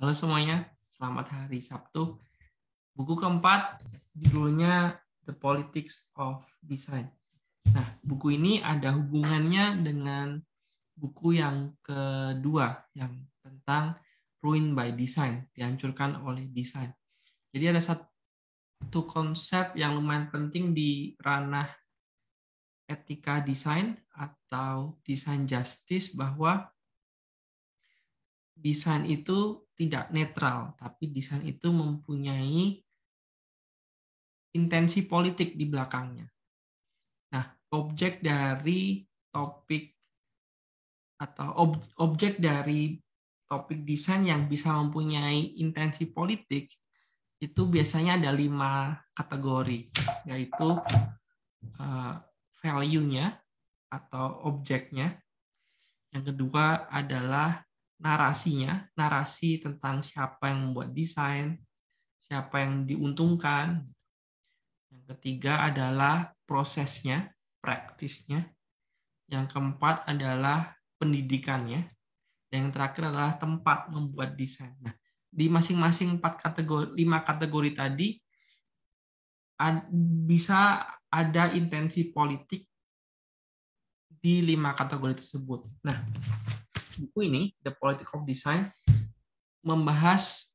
Halo semuanya, selamat hari Sabtu. Buku keempat judulnya The Politics of Design. Nah, buku ini ada hubungannya dengan buku yang kedua yang tentang Ruin by Design, dihancurkan oleh desain. Jadi ada satu konsep yang lumayan penting di ranah etika desain atau design justice, bahwa desain itu tidak netral, tapi desain itu mempunyai intensi politik di belakangnya. Nah, objek dari topik atau objek dari topik desain yang bisa mempunyai intensi politik itu biasanya ada 5 kategori, yaitu value-nya atau objeknya. Yang kedua adalah narasinya, narasi tentang siapa yang membuat desain, siapa yang diuntungkan. Yang ketiga adalah prosesnya, praktisnya. Yang keempat adalah pendidikannya. Dan yang terakhir adalah tempat membuat desain. Nah, di masing-masing 5 kategori tadi bisa ada intensi politik di 5 kategori tersebut. Nah, buku ini, The Politics of Design, membahas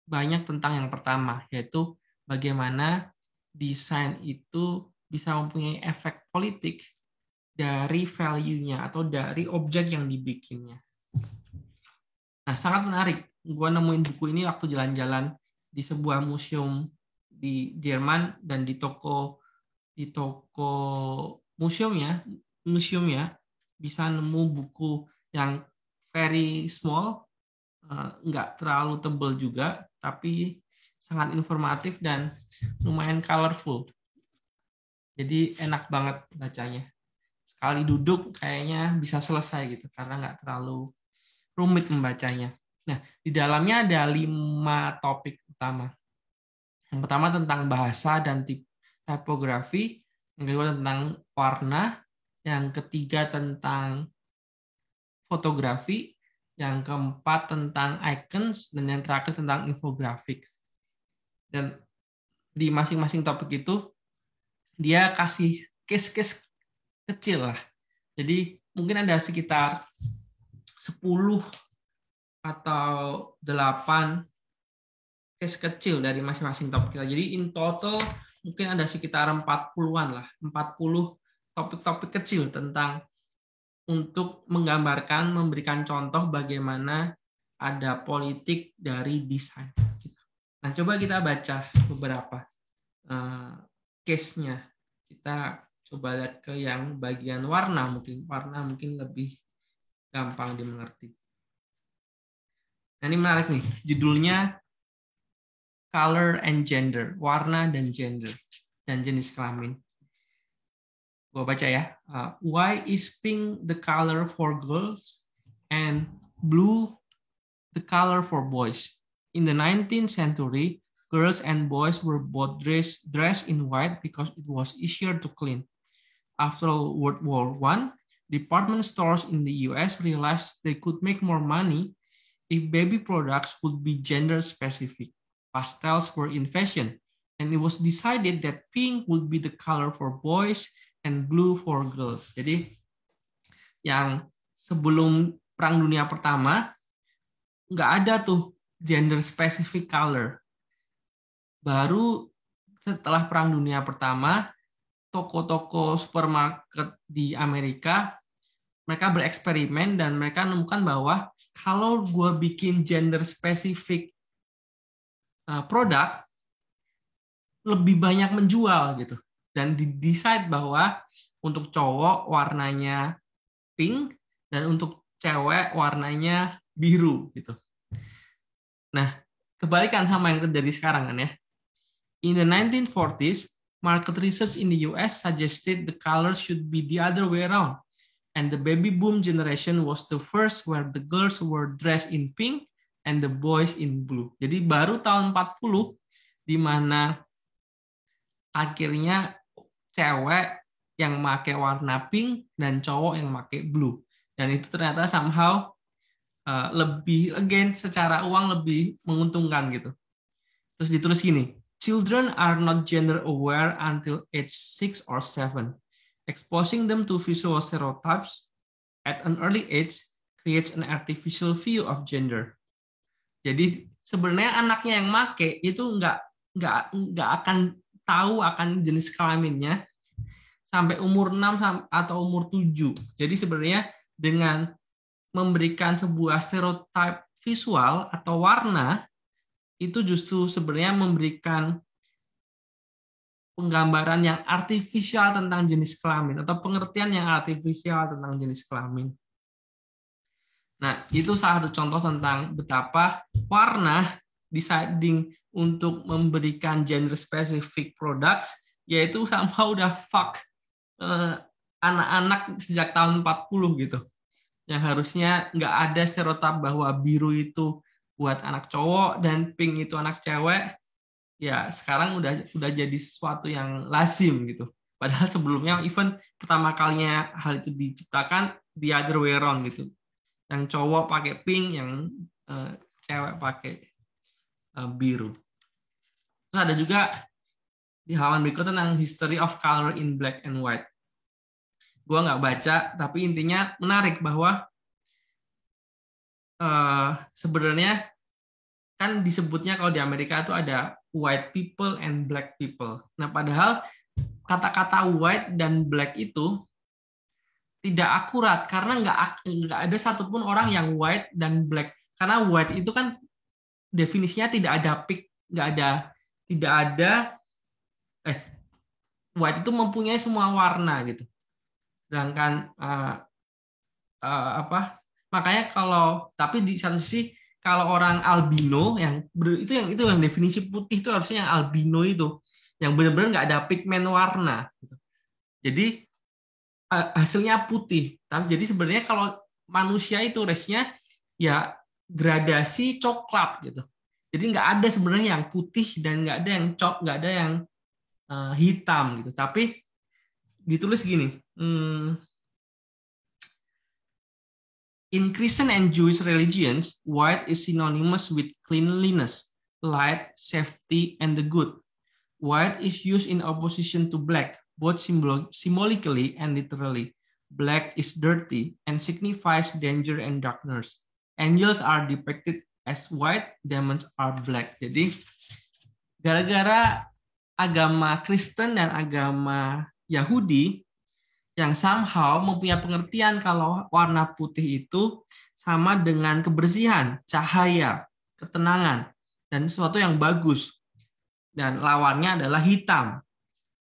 banyak tentang yang pertama, yaitu bagaimana desain itu bisa mempunyai efek politik dari value-nya atau dari objek yang dibikinnya. Nah, sangat menarik. Gue nemuin buku ini waktu jalan-jalan di sebuah museum di Jerman, dan di toko museumnya bisa nemu buku yang very small, nggak terlalu tebal juga, tapi sangat informatif dan lumayan colorful. Jadi enak banget bacanya. Sekali duduk kayaknya bisa selesai gitu, karena nggak terlalu rumit membacanya. Nah, di dalamnya ada 5 topik utama. Yang pertama tentang bahasa dan tipografi, yang kedua tentang warna, yang ketiga tentang fotografi, yang keempat tentang icons, dan yang terakhir tentang infographics. Dan di masing-masing topik itu dia kasih case-case kecil lah. Jadi mungkin ada sekitar 10 atau 8 case kecil dari masing-masing topik kita. Jadi in total mungkin ada sekitar 40-an lah, 40 topik-topik kecil tentang untuk menggambarkan, memberikan contoh bagaimana ada politik dari desain. Nah, coba kita baca beberapa case-nya. Kita coba lihat ke yang bagian warna, mungkin lebih gampang dimengerti. Nah, ini menarik nih, judulnya Color and Gender, warna dan gender, dan jenis kelamin. Gue baca ya. Why is pink the color for girls and blue the color for boys? In the 19th century, girls and boys were both dressed in white because it was easier to clean. After World War I, department stores in the US realized they could make more money if baby products would be gender specific. Pastels were in fashion, and it was decided that pink would be the color for boys and blue for girls. Jadi yang sebelum Perang Dunia Pertama nggak ada tuh gender specific color. Baru setelah Perang Dunia Pertama, toko-toko supermarket di Amerika mereka bereksperimen dan mereka menemukan bahwa kalau gue bikin gender specific produk lebih banyak menjual gitu. Dan di-decide bahwa untuk cowok warnanya pink dan untuk cewek warnanya biru gitu. Nah, kebalikan sama yang terjadi sekarang kan ya. In the 1940s, market research in the US suggested the colors should be the other way around. And the baby boom generation was the first where the girls were dressed in pink and the boys in blue. Jadi baru tahun 40 di mana akhirnya cewek yang pakai warna pink dan cowok yang pakai blue. Dan itu ternyata somehow lebih again secara uang lebih menguntungkan gitu. Terus ditulis gini, children are not gender aware until age 6 or 7. Exposing them to visual stereotypes at an early age creates an artificial view of gender. Jadi sebenarnya anaknya yang make itu nggak akan tahu akan jenis kelaminnya sampai umur 6 atau umur 7. Jadi sebenarnya dengan memberikan sebuah stereotip visual atau warna itu justru sebenarnya memberikan penggambaran yang artifisial tentang jenis kelamin atau pengertian yang artifisial tentang jenis kelamin. Nah, itu salah satu contoh tentang betapa warna deciding untuk memberikan gender specific products, yaitu sama udah fuck anak-anak sejak tahun 40 gitu. Yang harusnya nggak ada stereotip bahwa biru itu buat anak cowok dan pink itu anak cewek. Ya, sekarang udah jadi sesuatu yang lazim gitu. Padahal sebelumnya even pertama kalinya hal itu diciptakan the other way around gitu. Yang cowok pakai pink, yang cewek pakai biru. Terus ada juga di halaman berikut tentang history of color in black and white. Gue nggak baca, tapi intinya menarik bahwa sebenarnya kan disebutnya kalau di Amerika itu ada white people and black people. Nah, padahal kata-kata white dan black itu tidak akurat karena nggak ada satupun orang yang white dan black. Karena white itu kan definisinya tidak ada white itu mempunyai semua warna gitu. Sedangkan makanya tapi di satu sisi kalau orang albino itu yang definisi putih itu harusnya yang albino itu yang benar-benar nggak ada pigmen warna gitu. Jadi hasilnya putih. Jadi sebenarnya kalau manusia itu race-nya ya gradasi coklat gitu. Jadi nggak ada sebenarnya yang putih dan nggak ada yang hitam gitu. Tapi ditulis gini. In Christian and Jewish religions, white is synonymous with cleanliness, light, safety, and the good. White is used in opposition to black, both symbolically and literally. Black is dirty and signifies danger and darkness. Angels are depicted as white, demons are black. Jadi, gara-gara agama Kristen dan agama Yahudi yang somehow mempunyai pengertian kalau warna putih itu sama dengan kebersihan, cahaya, ketenangan, dan sesuatu yang bagus. Dan lawannya adalah hitam.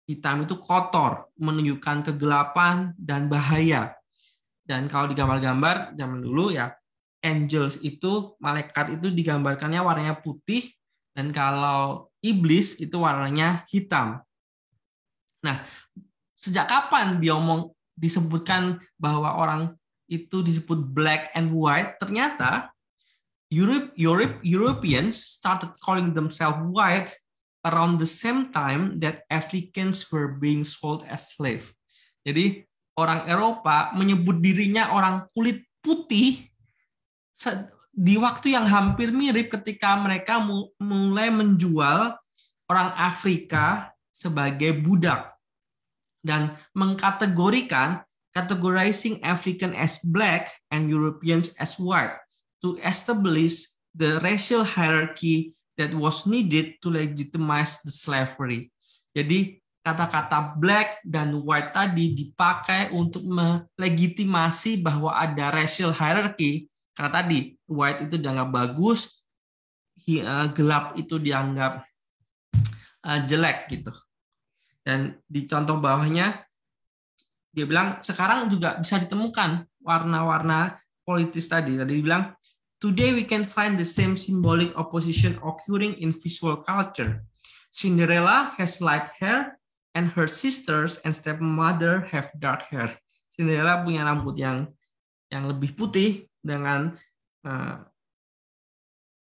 Hitam itu kotor, menunjukkan kegelapan dan bahaya. Dan kalau di gambar-gambar zaman dulu ya, angels itu, malaikat itu digambarkannya warnanya putih, dan kalau iblis itu warnanya hitam. Nah, sejak kapan disebutkan bahwa orang itu disebut black and white? Ternyata Europeans started calling themselves white around the same time that Africans were being sold as slave. Jadi orang Eropa menyebut dirinya orang kulit putih di waktu yang hampir mirip ketika mereka mulai menjual orang Afrika sebagai budak dan categorizing African as black and Europeans as white to establish the racial hierarchy that was needed to legitimize the slavery. Jadi kata-kata black dan white tadi dipakai untuk melegitimasi bahwa ada racial hierarchy. Karena tadi white itu dianggap bagus, gelap itu dianggap jelek gitu. Dan di contoh bawahnya dia bilang sekarang juga bisa ditemukan warna-warna politis tadi. Tadi dia bilang today we can find the same symbolic opposition occurring in visual culture. Cinderella has light hair and her sisters and stepmother have dark hair. Cinderella punya rambut yang lebih putih dengan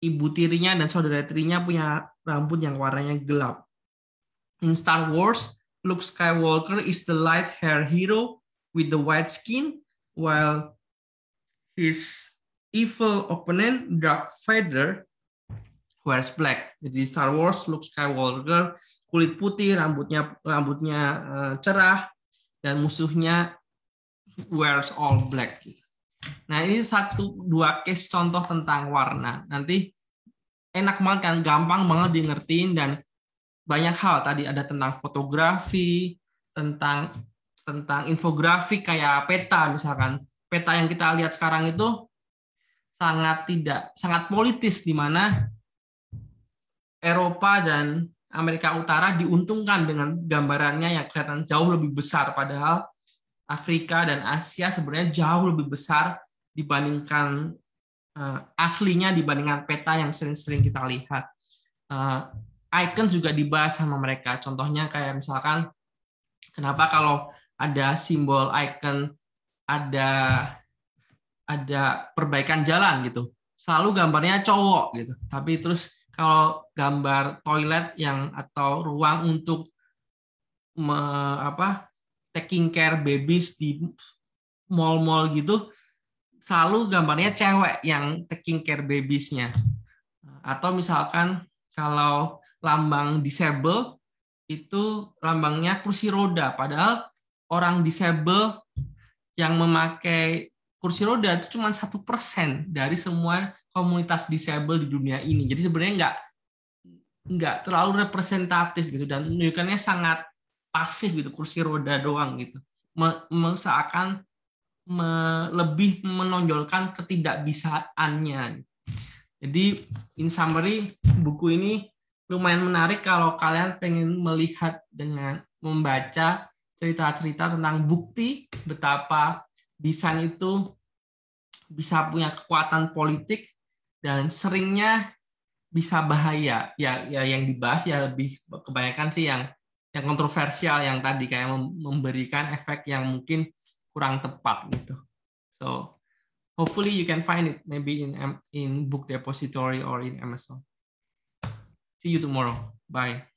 ibu tirinya dan saudara tirinya punya rambut yang warnanya gelap. In Star Wars, Luke Skywalker is the light-haired hero with the white skin, while his evil opponent Darth Vader wears black. Jadi Star Wars, Luke Skywalker kulit putih, rambutnya cerah, dan musuhnya wears all black. Nah, ini 1-2 case contoh tentang warna. Nanti enak banget kan, gampang banget di ngertiin, dan banyak hal tadi ada tentang fotografi, tentang infografik kayak peta misalkan. Peta yang kita lihat sekarang itu sangat politis, di mana Eropa dan Amerika Utara diuntungkan dengan gambarannya yang kelihatan jauh lebih besar, padahal Afrika dan Asia sebenarnya jauh lebih besar dibandingkan aslinya, dibandingkan peta yang sering-sering kita lihat. Icon juga dibahas sama mereka. Contohnya kayak misalkan kenapa kalau ada simbol icon ada perbaikan jalan gitu, selalu gambarnya cowok gitu. Tapi terus kalau gambar toilet atau ruang untuk taking care babies di mall-mall gitu, selalu gambarnya cewek yang taking care babiesnya. Atau misalkan kalau lambang disable itu lambangnya kursi roda, padahal orang disable yang memakai kursi roda itu cuma 1% dari semua komunitas disable di dunia ini. Jadi sebenarnya nggak terlalu representatif gitu, dan menunjukkannya sangat pasif gitu, kursi roda doang gitu. Seakan lebih menonjolkan ketidakbisaannya. Jadi in summary, buku ini lumayan menarik kalau kalian pengen melihat dengan membaca cerita-cerita tentang bukti betapa desain itu bisa punya kekuatan politik dan seringnya bisa bahaya. Ya yang dibahas ya lebih kebanyakan sih yang kontroversial, yang tadi kayak memberikan efek yang mungkin kurang tepat gitu. So hopefully you can find it maybe in Book Depository or in Amazon. See you tomorrow. Bye.